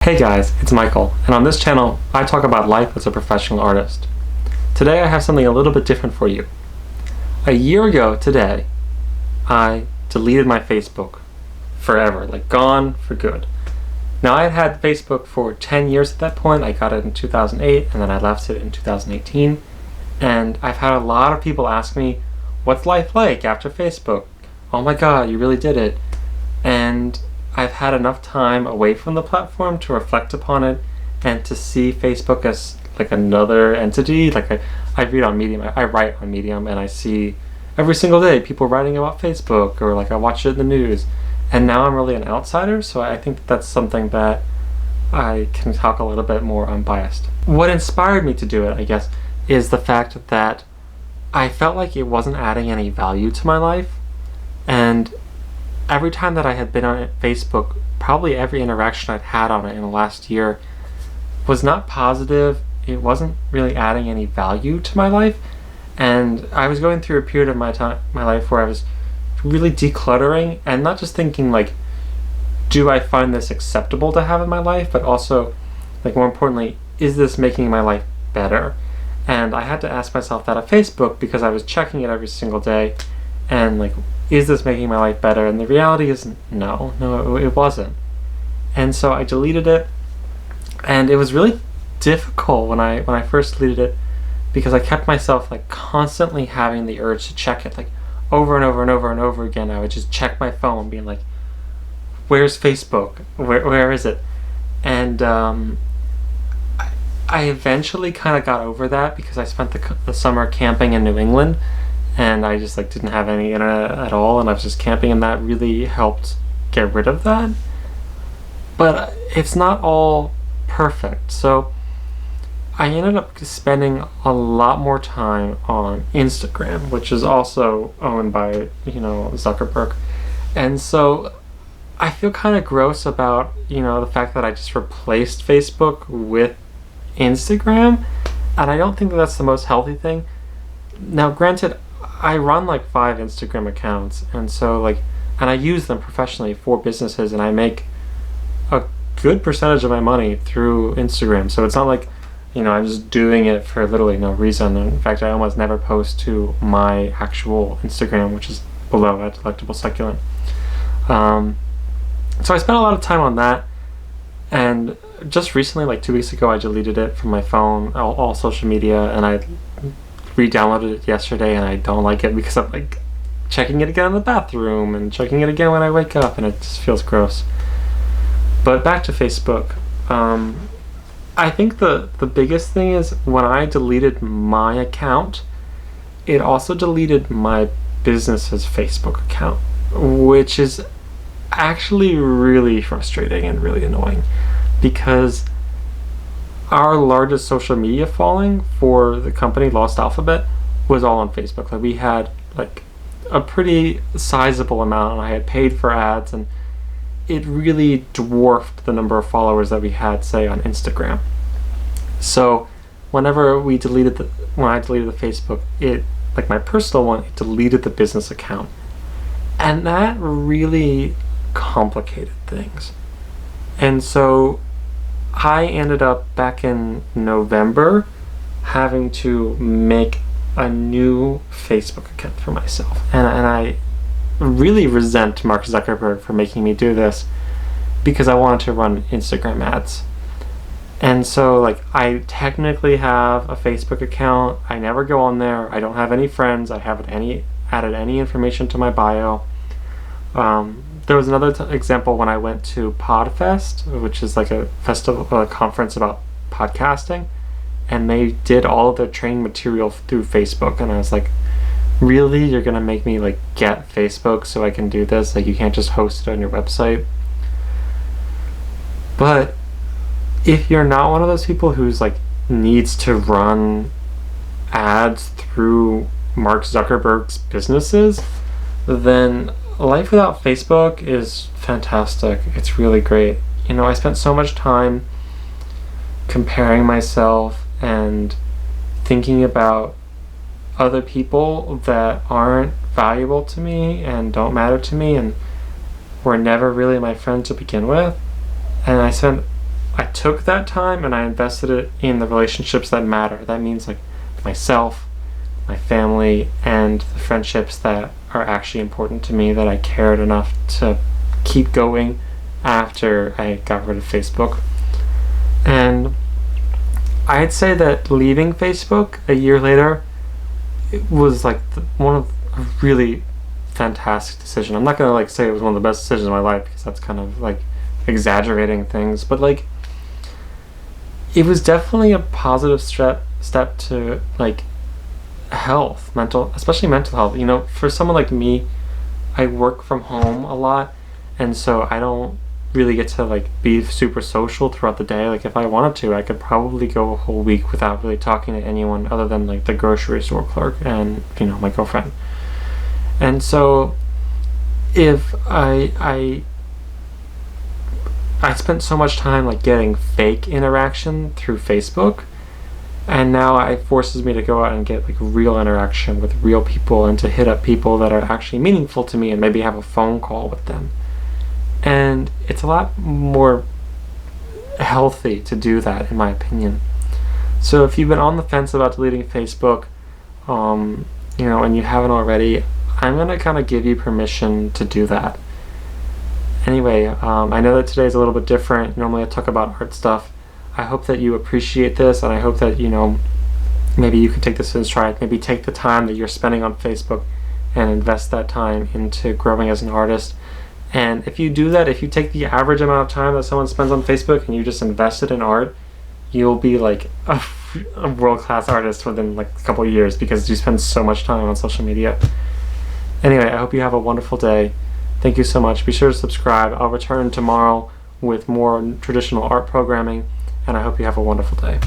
Hey guys, it's Michael, and on this channel, I talk about life as a professional artist. Today I have something a little bit different for you. A year ago today, I deleted my Facebook forever, gone for good. Now I had had Facebook for 10 years at that point. I got it in 2008, and then I left it in 2018. And I've had a lot of people ask me, what's life like after Facebook? Oh my god, you really did it. And I've had enough time away from the platform to reflect upon it and to see Facebook as another entity. I read on Medium, I write on Medium, and I see every single day people writing about Facebook, or I watch it in the news. And now I'm really an outsider, so I think that's something that I can talk a little bit more unbiased. What inspired me to do it, I guess, is the fact that I felt like it wasn't adding any value to my life. And every time that I had been on Facebook, probably every interaction I'd had on it in the last year was not positive. It wasn't really adding any value to my life. And I was going through a period of my life where I was really decluttering and not just thinking do I find this acceptable to have in my life, but also more importantly, is this making my life better? And I had to ask myself that at Facebook because I was checking it every single day and is this making my life better? And the reality is no, it wasn't. And so I deleted it, and it was really difficult when I first deleted it because I kept myself constantly having the urge to check it over and over and over and over again. I would just check my phone being where's Facebook? Where is it? And I eventually kind of got over that because I spent the summer camping in New England, and I just didn't have any internet at all, and I was just camping, and that really helped get rid of that. But it's not all perfect. So I ended up spending a lot more time on Instagram, which is also owned by, Zuckerberg. And so I feel kind of gross about, the fact that I just replaced Facebook with Instagram, and I don't think that that's the most healthy thing. Now, granted, I run 5 Instagram accounts, and so and I use them professionally for businesses, and I make a good percentage of my money through Instagram. So it's not I'm just doing it for literally no reason. In fact, I almost never post to my actual Instagram, which is below at Delectable Succulent. So I spent a lot of time on that, and just recently, 2 weeks ago, I deleted it from my phone, all social media, and I re-downloaded it yesterday, and I don't like it because I'm checking it again in the bathroom and checking it again when I wake up, and it just feels gross. But back to Facebook. I think the biggest thing is when I deleted my account, it also deleted my business's Facebook account, which is actually really frustrating and really annoying because our largest social media following for the company, Lost Alphabet, was all on Facebook. We had a pretty sizable amount, and I had paid for ads, and it really dwarfed the number of followers that we had, say, on Instagram. So when I deleted the Facebook, it my personal one, it deleted the business account, and that really complicated things. And so I ended up back in November having to make a new Facebook account for myself, and I really resent Mark Zuckerberg for making me do this because I wanted to run Instagram ads. And so I technically have a Facebook account. I never go on there. I don't have any friends. I haven't added any information to my bio. There was another example when I went to Podfest, which is a festival, a conference about podcasting, and they did all of their training material through Facebook, and I was really, you're gonna make me get Facebook so I can do this? You can't just host it on your website? But if you're not one of those people who's needs to run ads through Mark Zuckerberg's businesses, then life without Facebook is fantastic. It's really great. I spent so much time comparing myself and thinking about other people that aren't valuable to me and don't matter to me and were never really my friend to begin with. And I spent I took that time and I invested it in the relationships that matter. That means like myself, my family, and the friendships that are actually important to me, that I cared enough to keep going after I got rid of Facebook. And I'd say that leaving Facebook a year later, it was like one of a really fantastic decision. I'm not gonna like say it was one of the best decisions of my life, because that's kind of like exaggerating things, but like it was definitely a positive step to like health, especially mental health. You know, for someone like me, I work from home a lot, and so I don't really get to like be super social throughout the day. Like if I wanted to, I could probably go a whole week without really talking to anyone other than like the grocery store clerk and, you know, my girlfriend. And so if I spent so much time like getting fake interaction through Facebook, and now it forces me to go out and get like real interaction with real people, and to hit up people that are actually meaningful to me, and maybe have a phone call with them. And it's a lot more healthy to do that, in my opinion. So if you've been on the fence about deleting Facebook, you know, and you haven't already, I'm gonna kind of give you permission to do that. Anyway, I know that today's a little bit different. Normally I talk about art stuff. I hope that you appreciate this, and I hope that, you know, maybe you can take this in stride. Maybe take the time that you're spending on Facebook and invest that time into growing as an artist. And if you do that, if you take the average amount of time that someone spends on Facebook and you just invest it in art, you'll be like a world-class artist within like a couple of years, because you spend so much time on social media. Anyway, I hope you have a wonderful day. Thank you so much. Be sure to subscribe. I'll return tomorrow with more traditional art programming, and I hope you have a wonderful day.